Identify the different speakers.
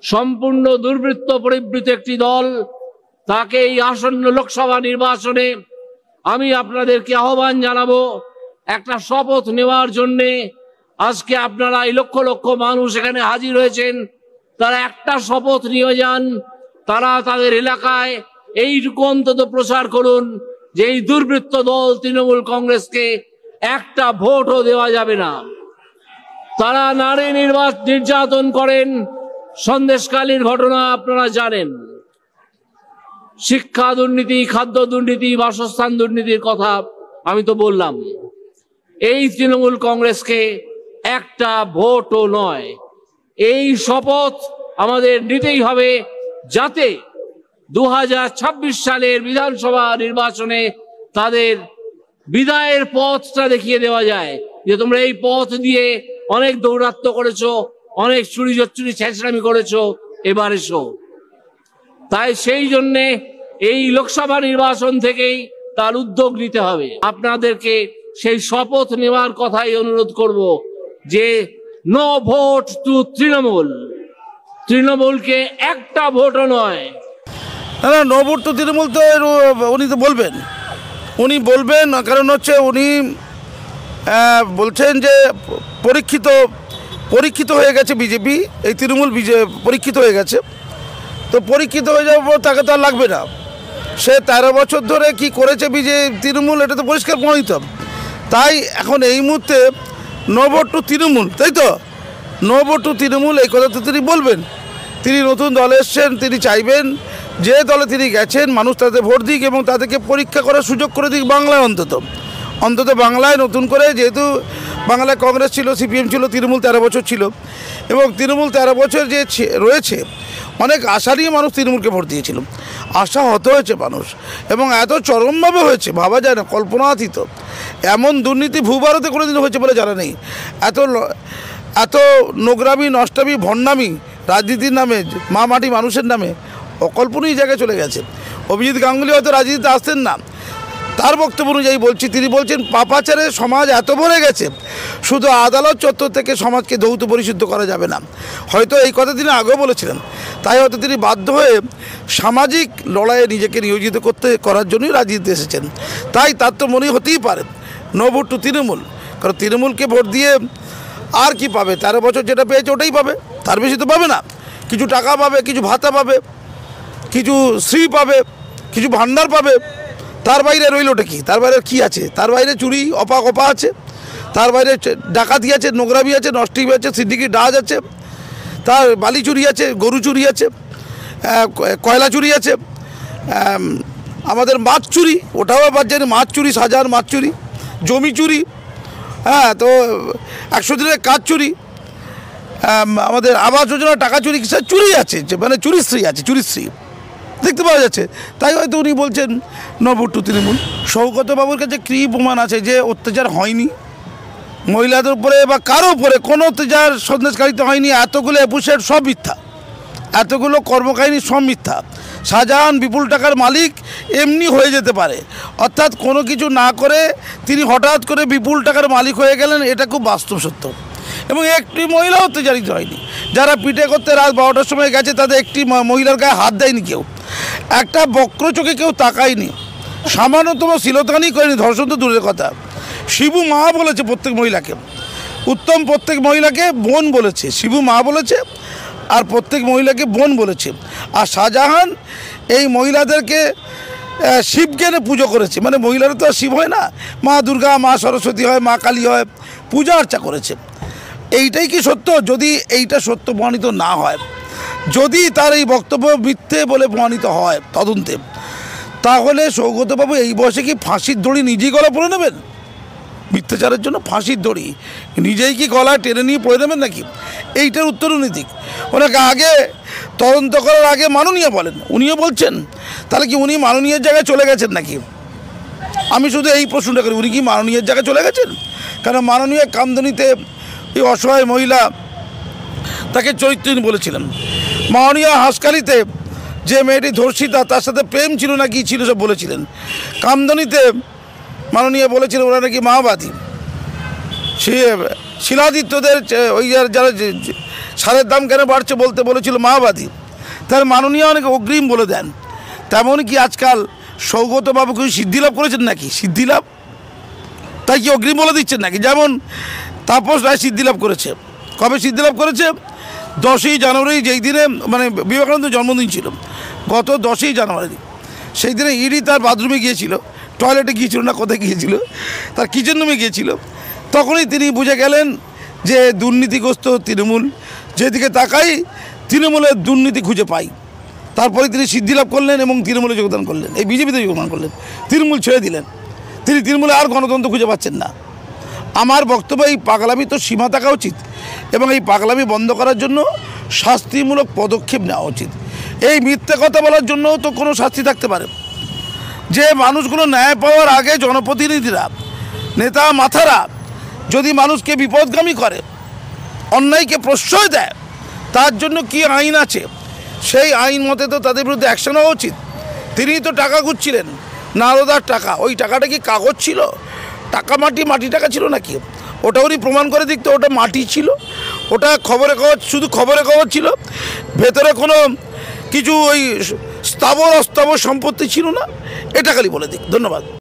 Speaker 1: সম্পূর্ণ দুর্বৃত্ত পরিবৃত একটি দল, তাকে এই আসন্ন লোকসভা নির্বাচনে আমি আপনাদেরকে আহ্বান জানাবো একটা শপথ নেওয়ার জন্যে। আজকে আপনারা এই লক্ষ লক্ষ মানুষ এখানে হাজির হয়েছেন, তারা একটা শপথ নিয়ে যান। তারা তাদের এলাকায় এইটুকু অন্তত প্রচার করুন যে এই দুর্বৃত্ত দল তৃণমূল কংগ্রেসকে একটা ভোটও দেওয়া যাবে না। তারা নারী নির্যাতন করেন, সন্দেশখালীর ঘটনা আপনারা জানেন, শিক্ষা দুর্নীতি, খাদ্য দুর্নীতি, বাসস্থান দুর্নীতির কথা আমি তো বললাম। এই তৃণমূল কংগ্রেসকে একটা ভোটও নয়, এই শপথ আমাদের নিতেই হবে, যাতে 2026 সালের বিধানসভা নির্বাচনে তাদের বিদায়ের পথটা দেখিয়ে দেওয়া যায় যে তোমরা এই পথ দিয়ে অনেক দৌরাত্ম্য করেছো, অনেক চুরি ছেঁচড়ামি করেছো, এবার এসো। তাই সেই জন্যে এই লোকসভা নির্বাচন থেকেই তার উদ্যোগ নিতে হবে। আপনাদেরকে সেই শপথ নেওয়ার কথাই অনুরোধ করব যে নো ভোট টু তৃণমূল, তৃণমূলকে একটা ভোটও নয়।
Speaker 2: না, নো ভোট টু তৃণমূল তো উনি তো বলবেন, কারণ হচ্ছে উনি বলছেন যে পরীক্ষিত হয়ে গেছে বিজেপি, এই তৃণমূল পরীক্ষিত হয়ে গেছে। তো পরীক্ষিত হয়ে যাওয়ার পর তাকে তো আর লাগবে না। সে 13 বছর ধরে কি করেছে তৃণমূল, এটা তো পরিষ্কার প্রমাণিত। তাই এখন এই মুহূর্তে নো ভোট টু তৃণমূল, তাই তো নো ভোট টু তৃণমূল এই কথা তো তিনি বলবেন। তিনি নতুন দলে এসছেন, তিনি চাইবেন যে দলে তিনি গেছেন মানুষ তাদের ভোট দিক এবং তাদেরকে পরীক্ষা করার সুযোগ করে দিক বাংলায়। অন্তত বাংলায় নতুন করে, যেহেতু বাংলায় কংগ্রেস ছিল, সিপিএম ছিল, তৃণমূল 13 বছর ছিল, এবং তৃণমূল 13 বছর যে রয়েছে অনেক আশা নিয়ে মানুষ তৃণমূলকে ভোট দিয়েছিল। আশা হত হয়েছে মানুষ, এবং এত চরমভাবে হয়েছে ভাবা যায় না, কল্পনাতীত। এমন দুর্নীতি ভূভারতে কোনোদিন হয়েছে বলে জানা নেই। এত নোংরামি, নষ্টামি, ভণ্ডামি রাজনীতির নামে, মা মাটি মানুষের নামে অকল্পনীয় জায়গায় চলে গেছে। অভিজিৎ গাঙ্গুলি হয়তো রাজনীতিতে আসতেন না, তার বক্তব্য অনুযায়ী বলছি, তিনি বলছেন পাপাচারে সমাজ এত ভরে গেছে, শুধু আদালত চত্বর থেকে সমাজকে ধৌত পরিশুদ্ধ করা যাবে না। হয়তো এই কথা তিনি আগেও বলেছিলেন, তাই হয়তো তিনি বাধ্য হয়ে সামাজিক লড়াইয়ে নিজেকে নিয়োজিত করার জন্যই রাজনীতিতে এসেছেন। তাই তার তো মনে হতেই পারে নো ভোট টু তৃণমূল, কারণ তৃণমূলকে ভোট দিয়ে আর কি পাবে? 13 বছর যেটা পেয়েছে ওটাই পাবে, তার বেশি তো পাবে না। কিছু টাকা পাবে, কিছু ভাতা পাবে, কিছু শ্রী পাবে, কিছু ভান্ডার পাবে, তার বাইরে রইলটা কি? তার বাইরে কি আছে? তার বাইরে চুরি অপা আছে, তার বাইরে ডাকাতি আছে, নোংরামি আছে, নষ্টিমি আছে, সিন্ডিকেট ডাজ আছে, তার বালি চুরি আছে, গরু চুরি আছে, কয়লা চুরি আছে, আমাদের মাছ চুরি, ওটাও আবার জানি মাছ চুরি, সাজার মাছ চুরি, জমি চুরি, হ্যাঁ, তো 100 দিনের কাজ চুরি, আমাদের আবাস যোজনার টাকা চুরি, চুরি আছে, মানে চুরিশ্রী আছে, চুরিশ্রী দেখতে পাওয়া যাচ্ছে। তাই হয়তো উনি বলছেন no vote to Trinamool. Saugata বাবুর কাছে কী প্রমাণ আছে যে অত্যাচার হয়নি মহিলাদের উপরে বা কারো উপরে? কোনো অত্যাচার সন্দেশকারীতে হয়নি। এতগুলো এপুসের সব মিথ্যা, এতগুলো কর্মকাহিনী সব মিথ্যা। শাহজাহান বিপুল টাকার মালিক এমনি হয়ে যেতে পারে, অর্থাৎ কোনো কিছু না করে তিনি হঠাৎ করে বিপুল টাকার মালিক হয়ে গেলেন, এটা খুব বাস্তব সত্য। এবং একটি মহিলা অত্যাচারিত হয়নি। যারা পিঠে করতে রাত 12টার সময় গেছে তাদের একটি মহিলার গায়ে হাত দেয়নি কেউ, একটা বক্র চোখে কেউ তাকায়নি, সামান্যতম শিলতানি করেনি, ধর্ষণ তো দূরের কথা। শিবু মা বলেছে প্রত্যেক মহিলাকে, উত্তম প্রত্যেক মহিলাকে বোন বলেছে, শিবু মা বলেছে, আর প্রত্যেক মহিলাকে বোন বলেছে। আর শাহজাহান এই মহিলাদেরকে শিবজ্ঞানে পুজো করেছে, মানে মহিলারা তো আর শিব হয় না, মা দুর্গা, মা সরস্বতী হয়, মা কালী হয়, পূজা অর্চা করেছে। এইটাই কি সত্য? যদি এইটা সত্য প্রমাণিত না হয়, যদি তার এই বক্তব্য মিথ্যে বলে প্রমাণিত হয় তদন্তে, তাহলে সৌগতবাবু এই বয়সে কি ফাঁসির দড়ি নিজেই গলা পড়ে নেবেন? মিথ্যাচারের জন্য ফাঁসির দড়ি নিজেই কি গলায় টেনে নিয়ে পড়ে নেবেন নাকি? এইটার উত্তর উনি দিক। ওনাকে আগে তদন্ত করার আগে মাননীয় বলেন, উনিও বলছেন, তাহলে কি উনি মাননীয়ের জায়গায় চলে গেছেন নাকি? আমি শুধু এই প্রশ্নটা করি, উনি কি মাননীয়ের জায়গায় চলে গেছেন? কারণ মাননীয় কামদুনিতে এই অসহায় মহিলা তাকে চরিত্রহীন বলেছিলেন। মাননীয় হাঁসখালিতে যে মেয়েটি ধর্ষিতা তার সাথে প্রেম ছিল না কি ছিল সব বলেছিলেন। কামদুনিতে মাননীয় বলেছিলেন ওরা নাকি মাওবাদী। শিলাদিত্যদের ওই যারা সারের দাম কেন বাড়ছে বলতে বলেছিল মাওবাদী, তার মাননীয় অনেক অগ্রিম বলে দেন। তেমন কি আজকাল সৌগত বাবু কিছু সিদ্ধিলাভ করেছেন নাকি? সিদ্ধিলাভ তাই কি অগ্রিম বলে দিচ্ছেন নাকি? যেমন তাপস রায় সিদ্ধিলাভ করেছে। কবে সিদ্ধিলাভ করেছে? 10ই জানুয়ারি, যেই দিনে মানে বিবেকানন্দের জন্মদিন ছিল, গত 10ই জানুয়ারি। সেই দিনে ইডি তার বাথরুমে গিয়েছিল, টয়লেটে গিয়েছিল না কোথায় গিয়েছিল, তার কিচেন রুমে গিয়েছিল। তখনই তিনি বুঝে গেলেন যে দুর্নীতিগ্রস্ত তৃণমূল, যেদিকে তাকাই তৃণমূলের দুর্নীতি খুঁজে পাই। তারপরে তিনি সিদ্ধিলাভ করলেন এবং তৃণমূলে যোগদান করলেন, এই বিজেপিতে যোগদান করলেন, তৃণমূল ছেড়ে দিলেন। তিনি তৃণমূলে আর গণতন্ত্র খুঁজে পাচ্ছেন না। আমার বক্তব্য, এই পাগলামি তো সীমা থাকা উচিত এবং এই পাগলামি বন্ধ করার জন্য শাস্তিমূলক পদক্ষেপ নেওয়া উচিত। এই মিথ্যে কথা বলার জন্যও তো কোনো শাস্তি থাকতে পারে। যে মানুষগুলো ন্যায় পাওয়ার আগে জনপ্রতিনিধিরা, নেতা মাথারা যদি মানুষকে বিপদগামী করে, অন্যায়কে প্রশ্রয় দেয়, তার জন্য কি আইন আছে, সেই আইন মতে তো তাদের বিরুদ্ধে অ্যাকশন হওয়া উচিত। তিনি তো টাকা খুঁজছিলেন, নারদার টাকা, ওই টাকাটা কি কাগজ ছিল, টাকা মাটি টাকা ছিল নাকি? ওটা উনি প্রমাণ করে দিতে, ওটা মাটি ছিল, ওটা খবরের কাগজ, শুধু খবরের কাগজ ছিল, ভেতরে কোনো কিছু ওই স্থাবর অস্থাবর সম্পত্তি ছিল না, এটা খালি বলে দিক। ধন্যবাদ।